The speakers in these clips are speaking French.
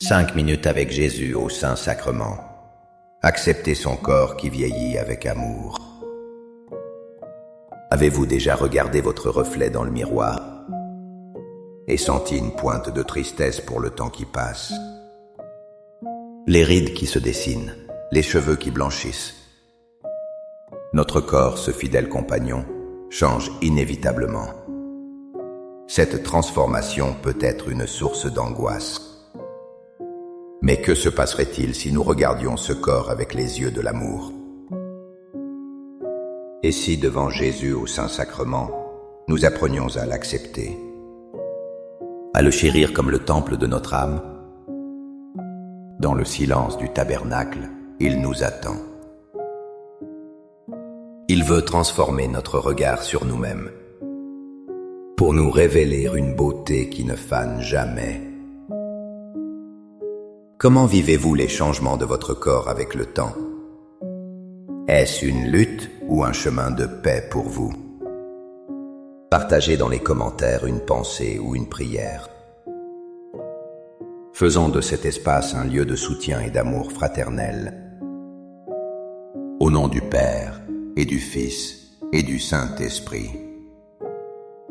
5 minutes avec Jésus au Saint-Sacrement. Acceptez son corps qui vieillit avec amour. Avez-vous déjà regardé votre reflet dans le miroir et senti une pointe de tristesse pour le temps qui passe? Les rides qui se dessinent, les cheveux qui blanchissent. Notre corps, ce fidèle compagnon, change inévitablement. Cette transformation peut être une source d'angoisse. Mais que se passerait-il si nous regardions ce corps avec les yeux de l'amour? Et si, devant Jésus au Saint-Sacrement, nous apprenions à l'accepter, à le chérir comme le temple de notre âme? Dans le silence du tabernacle, il nous attend. Il veut transformer notre regard sur nous-mêmes, pour nous révéler une beauté qui ne fane jamais. Comment vivez-vous les changements de votre corps avec le temps? Est-ce une lutte ou un chemin de paix pour vous? Partagez dans les commentaires une pensée ou une prière. Faisons de cet espace un lieu de soutien et d'amour fraternel. Au nom du Père et du Fils et du Saint-Esprit.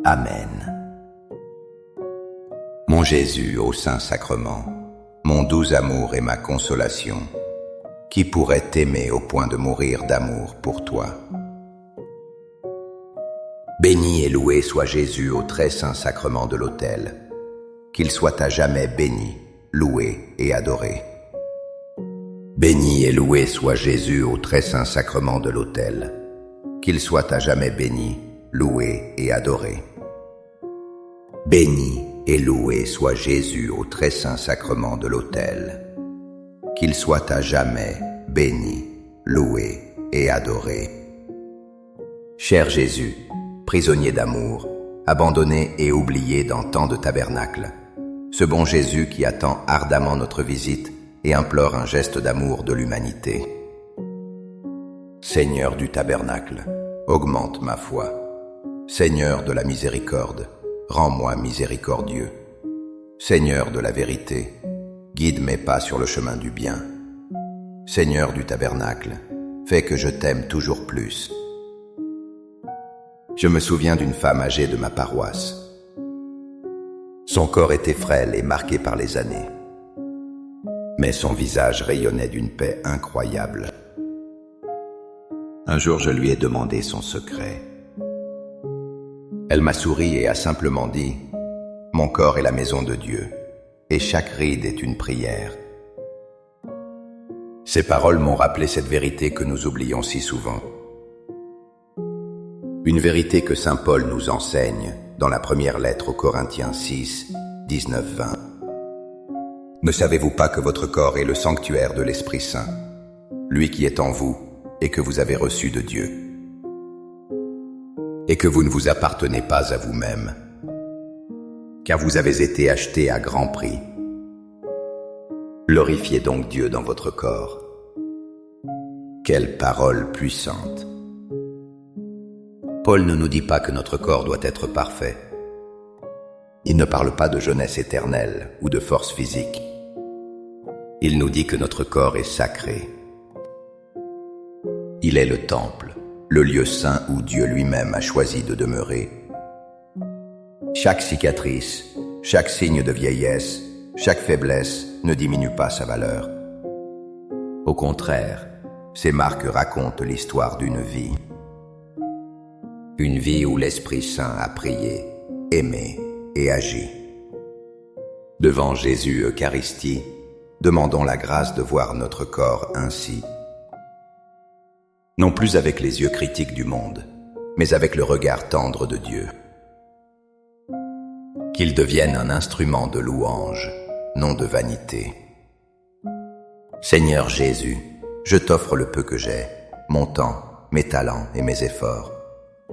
Amen. Mon Jésus au Saint-Sacrement, mon doux amour et ma consolation, qui pourrait t'aimer au point de mourir d'amour pour toi? Béni et loué soit Jésus au très saint sacrement de l'autel, qu'il soit à jamais béni, loué et adoré. Béni et loué soit Jésus au très saint sacrement de l'autel, qu'il soit à jamais béni, loué et adoré. Béni et loué soit Jésus au très saint sacrement de l'autel, qu'il soit à jamais béni, loué et adoré. Cher Jésus, prisonnier d'amour, abandonné et oublié dans tant de tabernacles, ce bon Jésus qui attend ardemment notre visite et implore un geste d'amour de l'humanité. Seigneur du tabernacle, augmente ma foi. Seigneur de la miséricorde, rends-moi miséricordieux. Seigneur de la vérité, guide mes pas sur le chemin du bien. Seigneur du tabernacle, fais que je t'aime toujours plus. Je me souviens d'une femme âgée de ma paroisse. Son corps était frêle et marqué par les années, mais son visage rayonnait d'une paix incroyable. Un jour, je lui ai demandé son secret. Elle m'a souri et a simplement dit « Mon corps est la maison de Dieu, et chaque ride est une prière. » Ces paroles m'ont rappelé cette vérité que nous oublions si souvent. Une vérité que saint Paul nous enseigne dans la première lettre aux Corinthiens 6, 19-20. Ne savez-vous pas que votre corps est le sanctuaire de l'Esprit Saint, lui qui est en vous et que vous avez reçu de Dieu, et que vous ne vous appartenez pas à vous-même, car vous avez été achetés à grand prix. Glorifiez donc Dieu dans votre corps. Quelle parole puissante! Paul ne nous dit pas que notre corps doit être parfait. Il ne parle pas de jeunesse éternelle ou de force physique. Il nous dit que notre corps est sacré. Il est le temple, le lieu saint où Dieu lui-même a choisi de demeurer. Chaque cicatrice, chaque signe de vieillesse, chaque faiblesse ne diminue pas sa valeur. Au contraire, ces marques racontent l'histoire d'une vie. Une vie où l'Esprit Saint a prié, aimé et agi. Devant Jésus Eucharistie, demandons la grâce de voir notre corps ainsi. Non plus avec les yeux critiques du monde, mais avec le regard tendre de Dieu. Qu'il devienne un instrument de louange, non de vanité. Seigneur Jésus, je t'offre le peu que j'ai, mon temps, mes talents et mes efforts,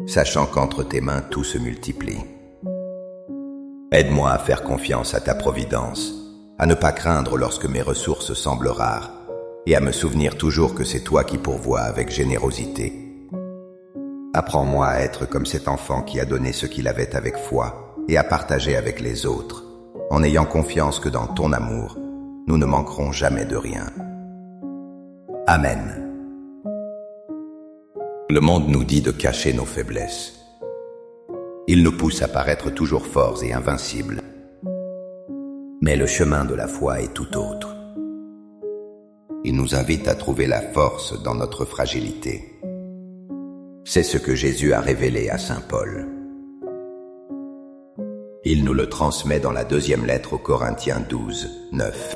sachant qu'entre tes mains tout se multiplie. Aide-moi à faire confiance à ta providence, à ne pas craindre lorsque mes ressources semblent rares, et à me souvenir toujours que c'est toi qui pourvois avec générosité. Apprends-moi à être comme cet enfant qui a donné ce qu'il avait avec foi et à partager avec les autres, en ayant confiance que dans ton amour, nous ne manquerons jamais de rien. Amen. Le monde nous dit de cacher nos faiblesses. Il nous pousse à paraître toujours forts et invincibles. Mais le chemin de la foi est tout autre. Il nous invite à trouver la force dans notre fragilité. C'est ce que Jésus a révélé à saint Paul. Il nous le transmet dans la deuxième lettre aux Corinthiens 12, 9.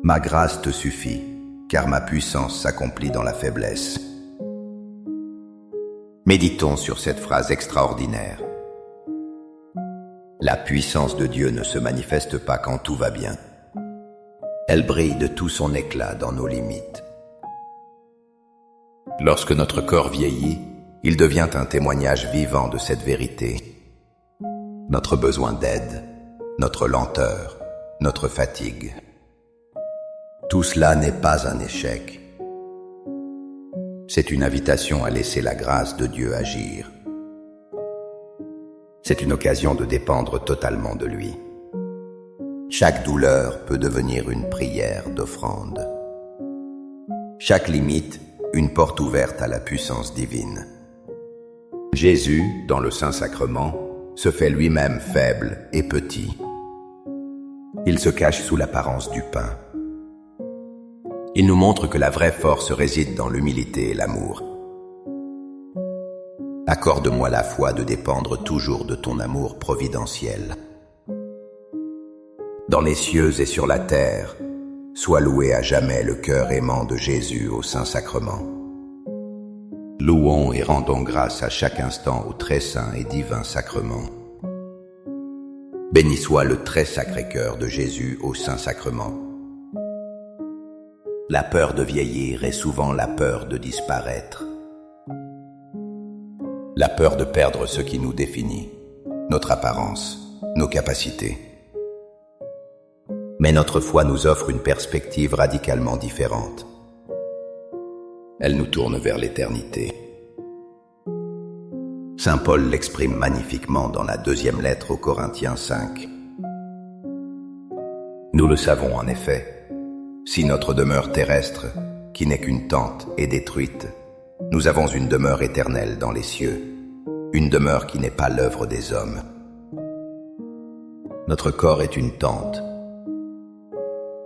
Ma grâce te suffit, car ma puissance s'accomplit dans la faiblesse. Méditons sur cette phrase extraordinaire. La puissance de Dieu ne se manifeste pas quand tout va bien. Elle brille de tout son éclat dans nos limites. Lorsque notre corps vieillit, il devient un témoignage vivant de cette vérité. Notre besoin d'aide, notre lenteur, notre fatigue. Tout cela n'est pas un échec. C'est une invitation à laisser la grâce de Dieu agir. C'est une occasion de dépendre totalement de lui. Chaque douleur peut devenir une prière d'offrande. Chaque limite, une porte ouverte à la puissance divine. Jésus, dans le Saint-Sacrement, se fait lui-même faible et petit. Il se cache sous l'apparence du pain. Il nous montre que la vraie force réside dans l'humilité et l'amour. Accorde-moi la foi de dépendre toujours de ton amour providentiel. Dans les cieux et sur la terre, sois loué à jamais le cœur aimant de Jésus au Saint-Sacrement. Louons et rendons grâce à chaque instant au très saint et divin sacrement. Béni soit le très sacré cœur de Jésus au Saint-Sacrement. La peur de vieillir est souvent la peur de disparaître. La peur de perdre ce qui nous définit, notre apparence, nos capacités. Mais notre foi nous offre une perspective radicalement différente. Elle nous tourne vers l'éternité. Saint Paul l'exprime magnifiquement dans la deuxième lettre aux Corinthiens 5. Nous le savons en effet. Si notre demeure terrestre, qui n'est qu'une tente, est détruite, nous avons une demeure éternelle dans les cieux, une demeure qui n'est pas l'œuvre des hommes. Notre corps est une tente,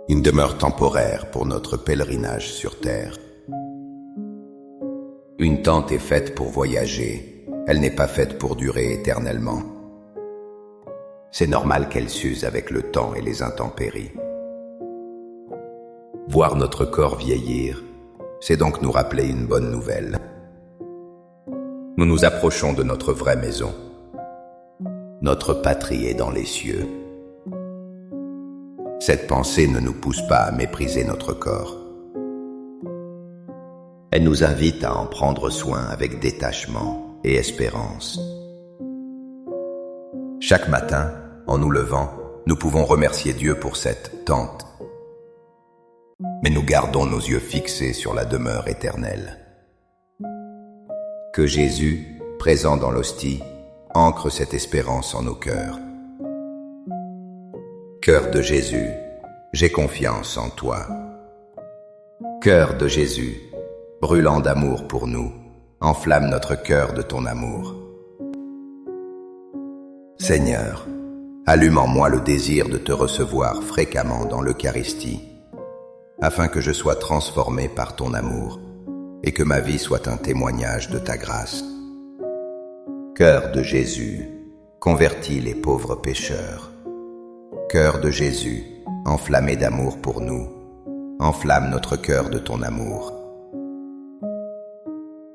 une demeure temporaire pour notre pèlerinage sur terre. Une tente est faite pour voyager, elle n'est pas faite pour durer éternellement. C'est normal qu'elle s'use avec le temps et les intempéries. Voir notre corps vieillir, c'est donc nous rappeler une bonne nouvelle. Nous nous approchons de notre vraie maison. Notre patrie est dans les cieux. Cette pensée ne nous pousse pas à mépriser notre corps. Elle nous invite à en prendre soin avec détachement et espérance. Chaque matin, en nous levant, nous pouvons remercier Dieu pour cette tente. Mais nous gardons nos yeux fixés sur la demeure éternelle. Que Jésus, présent dans l'hostie, ancre cette espérance en nos cœurs. Cœur de Jésus, j'ai confiance en toi. Cœur de Jésus, brûlant d'amour pour nous, enflamme notre cœur de ton amour. Seigneur, allume en moi le désir de te recevoir fréquemment dans l'Eucharistie, afin que je sois transformé par ton amour et que ma vie soit un témoignage de ta grâce. Cœur de Jésus, convertis les pauvres pécheurs. Cœur de Jésus, enflammé d'amour pour nous, enflamme notre cœur de ton amour.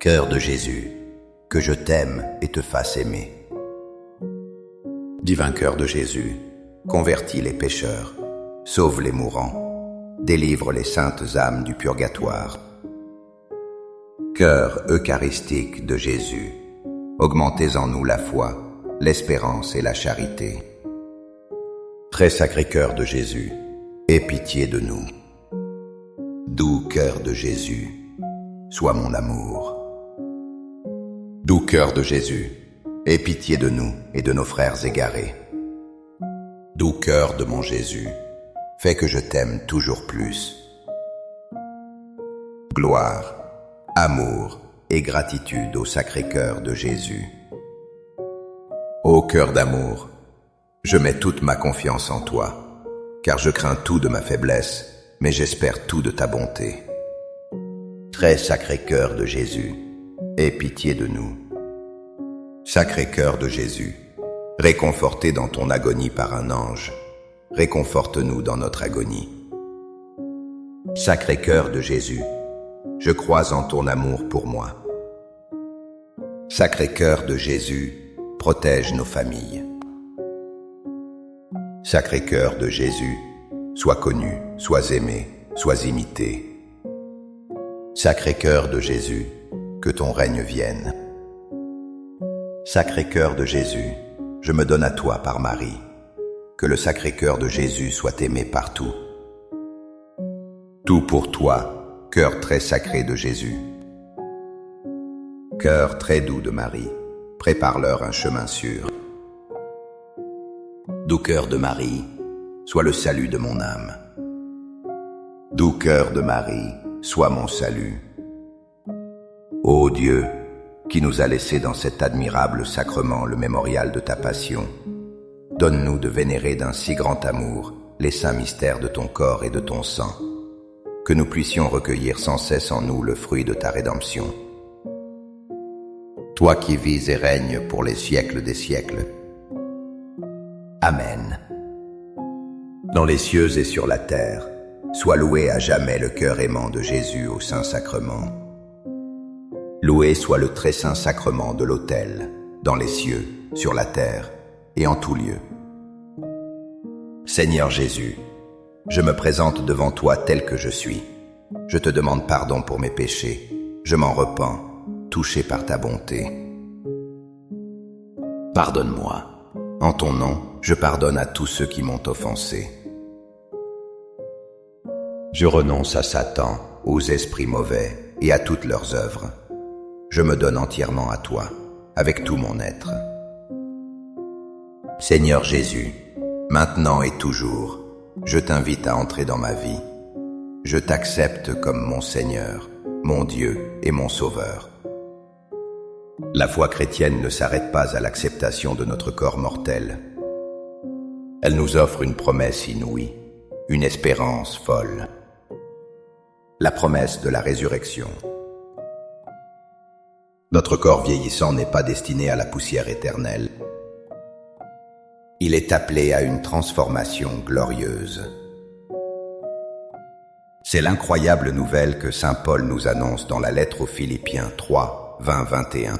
Cœur de Jésus, que je t'aime et te fasse aimer. Divin cœur de Jésus, convertis les pécheurs, sauve les mourants, délivre les saintes âmes du purgatoire. Cœur eucharistique de Jésus, augmentez en nous la foi, l'espérance et la charité. Très sacré cœur de Jésus, aie pitié de nous. Doux cœur de Jésus, sois mon amour. Doux cœur de Jésus, aie pitié de nous et de nos frères égarés. Doux cœur de mon Jésus, fais que je t'aime toujours plus. Gloire, amour et gratitude au Sacré-Cœur de Jésus. Ô cœur d'amour, je mets toute ma confiance en toi, car je crains tout de ma faiblesse, mais j'espère tout de ta bonté. Très Sacré-Cœur de Jésus, aie pitié de nous. Sacré-Cœur de Jésus, réconforté dans ton agonie par un ange, réconforte-nous dans notre agonie. Sacré-Cœur de Jésus, je crois en ton amour pour moi. Sacré-Cœur de Jésus, protège nos familles. Sacré-Cœur de Jésus, sois connu, sois aimé, sois imité. Sacré-Cœur de Jésus, que ton règne vienne. Sacré-Cœur de Jésus, je me donne à toi par Marie. Que le Sacré-Cœur de Jésus soit aimé partout. Tout pour toi, cœur très sacré de Jésus. Cœur très doux de Marie, prépare-leur un chemin sûr. Doux cœur de Marie, sois le salut de mon âme. Doux cœur de Marie, sois mon salut. Ô Dieu, qui nous a laissé dans cet admirable sacrement le mémorial de ta passion, donne-nous de vénérer d'un si grand amour les saints mystères de ton corps et de ton sang, que nous puissions recueillir sans cesse en nous le fruit de ta rédemption. Toi qui vis et règnes pour les siècles des siècles. Amen. Dans les cieux et sur la terre, sois loué à jamais le cœur aimant de Jésus au Saint-Sacrement. Loué soit le très saint sacrement de l'autel, dans les cieux, sur la terre et en tout lieu. Seigneur Jésus, je me présente devant toi tel que je suis. Je te demande pardon pour mes péchés. Je m'en repens, touché par ta bonté. Pardonne-moi. En ton nom, je pardonne à tous ceux qui m'ont offensé. Je renonce à Satan, aux esprits mauvais et à toutes leurs œuvres. Je me donne entièrement à toi, avec tout mon être. Seigneur Jésus, maintenant et toujours, je t'invite à entrer dans ma vie. Je t'accepte comme mon Seigneur, mon Dieu et mon Sauveur. La foi chrétienne ne s'arrête pas à l'acceptation de notre corps mortel. Elle nous offre une promesse inouïe, une espérance folle. La promesse de la résurrection. Notre corps vieillissant n'est pas destiné à la poussière éternelle. Il est appelé à une transformation glorieuse. C'est l'incroyable nouvelle que saint Paul nous annonce dans la lettre aux Philippiens 3, 20-21.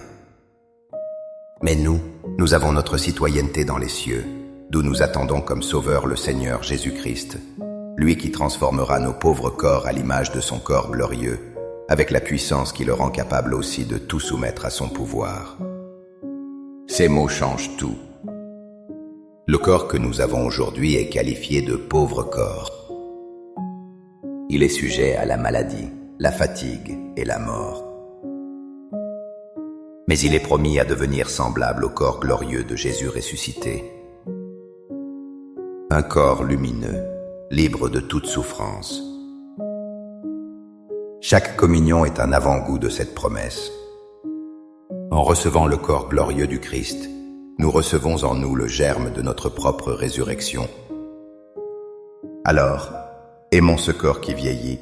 Mais nous avons notre citoyenneté dans les cieux, d'où nous attendons comme sauveur le Seigneur Jésus-Christ, lui qui transformera nos pauvres corps à l'image de son corps glorieux, avec la puissance qui le rend capable aussi de tout soumettre à son pouvoir. Ces mots changent tout. Le corps que nous avons aujourd'hui est qualifié de pauvre corps. Il est sujet à la maladie, la fatigue et la mort. Mais il est promis à devenir semblable au corps glorieux de Jésus ressuscité. Un corps lumineux, libre de toute souffrance. Chaque communion est un avant-goût de cette promesse. En recevant le corps glorieux du Christ, nous recevons en nous le germe de notre propre résurrection. Alors, aimons ce corps qui vieillit.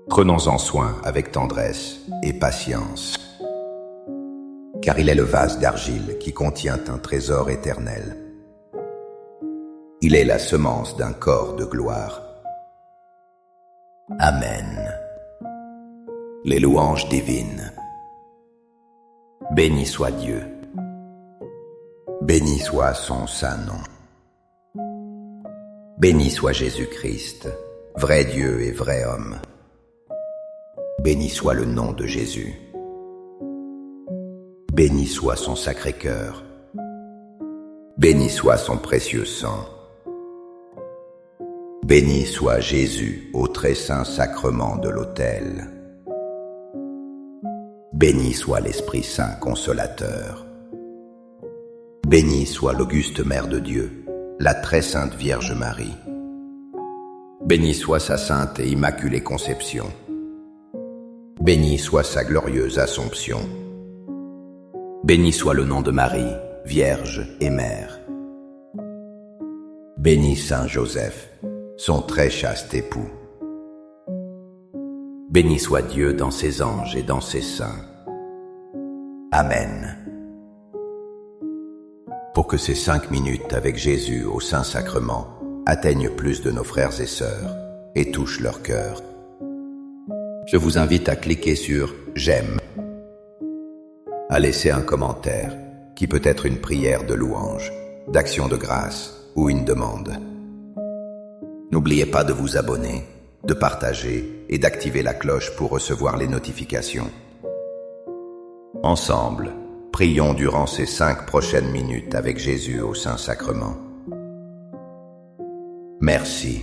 Prenons-en soin avec tendresse et patience, car il est le vase d'argile qui contient un trésor éternel. Il est la semence d'un corps de gloire. Amen. Les louanges divines. Béni soit Dieu. Béni soit son saint nom. Béni soit Jésus-Christ, vrai Dieu et vrai homme. Béni soit le nom de Jésus. Béni soit son sacré cœur. Béni soit son précieux sang. Béni soit Jésus au très saint sacrement de l'autel. Béni soit l'Esprit Saint consolateur. Béni soit l'auguste Mère de Dieu, la très sainte Vierge Marie. Béni soit sa sainte et immaculée conception. Béni soit sa glorieuse Assomption. Béni soit le nom de Marie, Vierge et Mère. Béni Saint Joseph, son très chaste époux. Béni soit Dieu dans ses anges et dans ses saints. Amen. Pour que ces 5 minutes avec Jésus au Saint-Sacrement atteignent plus de nos frères et sœurs et touchent leur cœur, je vous invite à cliquer sur « J'aime », à laisser un commentaire qui peut être une prière de louange, d'action de grâce ou une demande. N'oubliez pas de vous abonner, de partager et d'activer la cloche pour recevoir les notifications. Ensemble, prions durant ces 5 prochaines minutes avec Jésus au Saint-Sacrement. Merci.